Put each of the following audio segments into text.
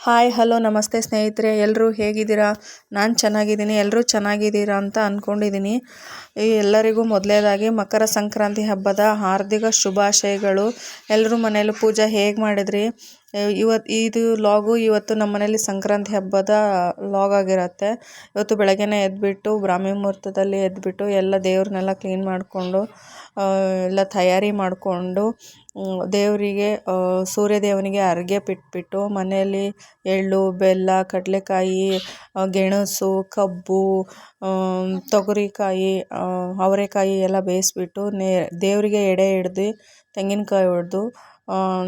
Hi hello ನಮಸ್ತೆ ಸ್ನೇಹಿತರೆ, ಎಲ್ಲರೂ ಹೇಗಿದ್ದೀರಾ? ನಾನು ಚೆನ್ನಾಗಿದ್ದೀನಿ. ಎಲ್ಲರೂ ಚೆನ್ನಾಗಿದ್ದೀರಾ ಅಂತ ಅಂದ್ಕೊಂಡಿದ್ದೀನಿ. ಎಲ್ಲರಿಗೂ ಮೊದಲನೇದಾಗಿ ಮಕರ ಸಂಕ್ರಾಂತಿ ಹಬ್ಬದ ಹಾರ್ದಿಕ ಶುಭಾಶಯಗಳು. ಎಲ್ಲರೂ ಮನೇಲಿ ಪೂಜೆ ಹೇಗೆ ಮಾಡಿದ್ರಿ? ಇದು ಲಾಗು ಇವತ್ತು ನಮ್ಮ ಮನೇಲಿ ಸಂಕ್ರಾಂತಿ ಹಬ್ಬದ ಲಾಗ್ ಆಗಿರುತ್ತೆ. ಇವತ್ತು ಬೆಳಗ್ಗೆನೇ ಎದ್ಬಿಟ್ಟು ಬ್ರಾಹ್ಮಿ ಮುಹೂರ್ತದಲ್ಲಿ ಎದ್ಬಿಟ್ಟು ಎಲ್ಲ ದೇವ್ರನ್ನೆಲ್ಲ ಕ್ಲೀನ್ ಮಾಡಿಕೊಂಡು ಎಲ್ಲ ತಯಾರಿ ಮಾಡಿಕೊಂಡು ದೇವರಿಗೆ ಸೂರ್ಯದೇವನಿಗೆ ಅರ್ಘ್ಯ ಬಿಟ್ಬಿಟ್ಟು ಮನೆಯಲ್ಲಿ ಎಳ್ಳು, ಬೆಲ್ಲ, ಕಡಲೆಕಾಯಿ, ಗೆಣಸು, ಕಬ್ಬು, ತೊಗರಿಕಾಯಿ, ಅವರೆಕಾಯಿ ಎಲ್ಲ ಬೇಯಿಸ್ಬಿಟ್ಟು ದೇವರಿಗೆ ಎಡೆ ಹಿಡ್ದು ತೆಂಗಿನಕಾಯಿ ಹೊಡೆದು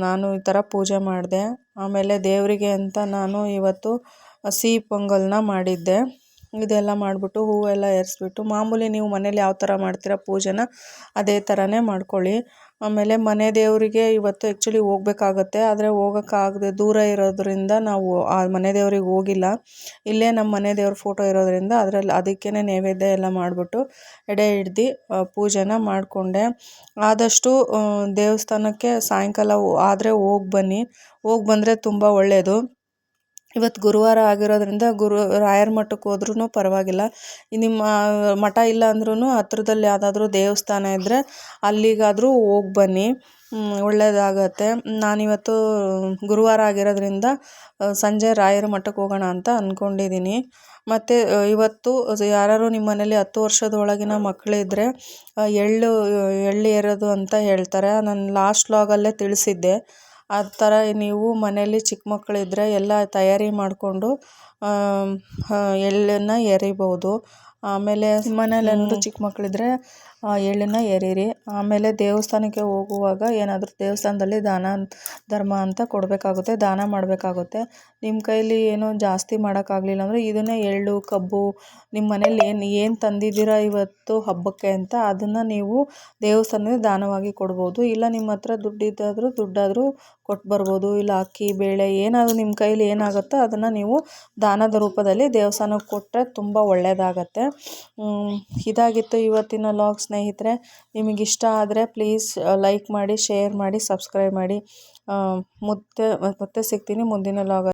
ನಾನು ಈ ಥರ ಪೂಜೆ ಮಾಡಿದೆ. ಆಮೇಲೆ ದೇವರಿಗೆ ಅಂತ ನಾನು ಇವತ್ತು ಸಿಹಿ ಪೊಂಗಲ್ನ ಮಾಡಿದ್ದೆ. ಇದೆಲ್ಲ ಮಾಡಿಬಿಟ್ಟು ಹೂವೆಲ್ಲ ಏರಿಸ್ಬಿಟ್ಟು ಮಾಮೂಲಿ ನೀವು ಮನೇಲಿ ಯಾವ ಥರ ಮಾಡ್ತೀರಾ ಪೂಜೆನ ಅದೇ ಥರನೇ ಮಾಡ್ಕೊಳ್ಳಿ. ಆಮೇಲೆ ಮನೆ ದೇವರಿಗೆ ಇವತ್ತು ಆ್ಯಕ್ಚುಲಿ ಹೋಗ್ಬೇಕಾಗತ್ತೆ, ಆದರೆ ಹೋಗೋಕ್ಕಾಗದೆ ದೂರ ಇರೋದ್ರಿಂದ ನಾವು ಆ ಮನೆ ದೇವ್ರಿಗೆ ಹೋಗಿಲ್ಲ. ಇಲ್ಲೇ ನಮ್ಮ ಮನೆ ದೇವ್ರ ಫೋಟೋ ಇರೋದ್ರಿಂದ ಅದಕ್ಕೇ ನೈವೇದ್ಯ ಎಲ್ಲ ಮಾಡಿಬಿಟ್ಟು ಎಡೆ ಹಿಡ್ದು ಪೂಜೆನ ಮಾಡಿಕೊಂಡೆ. ಆದಷ್ಟು ದೇವಸ್ಥಾನಕ್ಕೆ ಸಾಯಂಕಾಲ ಆದರೆ ಹೋಗಿ ಬನ್ನಿ. ಹೋಗಿ ಬಂದರೆ ತುಂಬ ಒಳ್ಳೆಯದು. ಇವತ್ತು ಗುರುವಾರ ಆಗಿರೋದ್ರಿಂದ ರಾಯರ ಮಠಕ್ಕೆ ಹೋದ್ರೂ ಪರವಾಗಿಲ್ಲ. ನಿಮ್ಮ ಮಠ ಇಲ್ಲ ಅಂದ್ರೂ ಹತ್ರದಲ್ಲಿ ಯಾವುದಾದ್ರೂ ದೇವಸ್ಥಾನ ಇದ್ದರೆ ಅಲ್ಲಿಗಾದರೂ ಹೋಗಿ ಬನ್ನಿ, ಒಳ್ಳೆಯದಾಗತ್ತೆ. ನಾನಿವತ್ತು ಗುರುವಾರ ಆಗಿರೋದ್ರಿಂದ ಸಂಜೆ ರಾಯರ ಮಠಕ್ಕೆ ಹೋಗೋಣ ಅಂತ ಅಂದ್ಕೊಂಡಿದ್ದೀನಿ. ಮತ್ತು ಇವತ್ತು ಯಾರು ನಿಮ್ಮ ಮನೇಲಿ 10 ವರ್ಷದ ಒಳಗಿನ ಮಕ್ಕಳಿದ್ರೆ ಎಳ್ಳು ಏರೋದು ಅಂತ ಹೇಳ್ತಾರೆ. ನಾನು ಲಾಸ್ಟ್ ಲಾಗಲ್ಲೇ ತಿಳಿಸಿದ್ದೆ. ಆ ಥರ ನೀವು ಮನೇಲಿ ಚಿಕ್ಕ ಮಕ್ಕಳಿದ್ರೆ ಎಲ್ಲ ತಯಾರಿ ಮಾಡಿಕೊಂಡು ಎಳ್ಳನ್ನು ಎರಿಬೋದು. ಆಮೇಲೆ ಮನೇಲೆಲ್ಲರೂ ಚಿಕ್ಕ ಮಕ್ಕಳಿದ್ರೆ ಎಳ್ಳನ್ನು ಎರೀರಿ. ಆಮೇಲೆ ದೇವಸ್ಥಾನಕ್ಕೆ ಹೋಗುವಾಗ ಏನಾದರೂ ದೇವಸ್ಥಾನದಲ್ಲಿ ದಾನ ಧರ್ಮ ಅಂತ ಕೊಡಬೇಕಾಗುತ್ತೆ, ದಾನ ಮಾಡಬೇಕಾಗುತ್ತೆ. ನಿಮ್ಮ ಕೈಲಿ ಏನೋ ಜಾಸ್ತಿ ಮಾಡೋಕ್ಕಾಗಲಿಲ್ಲ ಅಂದರೆ ಇದನ್ನೇ ಎಳ್ಳು, ಕಬ್ಬು, ನಿಮ್ಮ ಮನೇಲಿ ಏನು ತಂದಿದ್ದೀರಾ ಇವತ್ತು ಹಬ್ಬಕ್ಕೆ ಅಂತ ಅದನ್ನು ನೀವು ದೇವಸ್ಥಾನದಲ್ಲಿ ದಾನವಾಗಿ ಕೊಡ್ಬೋದು. ಇಲ್ಲ ನಿಮ್ಮ ಹತ್ರ ದುಡ್ಡಾದರೂ ಕೊಟ್ಟು ಬರ್ಬೋದು. ಇಲ್ಲ ಅಕ್ಕಿ, ಬೇಳೆ ಏನಾದರೂ ನಿಮ್ಮ ಕೈಲಿ ಏನಾಗುತ್ತೋ ಅದನ್ನು ನೀವು ದಾನದ ರೂಪದಲ್ಲಿ ದೇವಸ್ಥಾನಕ್ಕೆ ಕೊಟ್ಟರೆ ತುಂಬ ಒಳ್ಳೆಯದಾಗತ್ತೆ. ಇದಾಗಿತ್ತು ಇವತ್ತಿನ ಲಾಗ್ ಸ್ನೇಹಿತರೆ. ನಿಮಗಿಷ್ಟ ಆದರೆ ಪ್ಲೀಸ್ ಲೈಕ್ ಮಾಡಿ, ಶೇರ್ ಮಾಡಿ, ಸಬ್ಸ್ಕ್ರೈಬ್ ಮಾಡಿ. ಮತ್ತೆ ಸಿಗ್ತೀನಿ ಮುಂದಿನ ಲಾಗ್.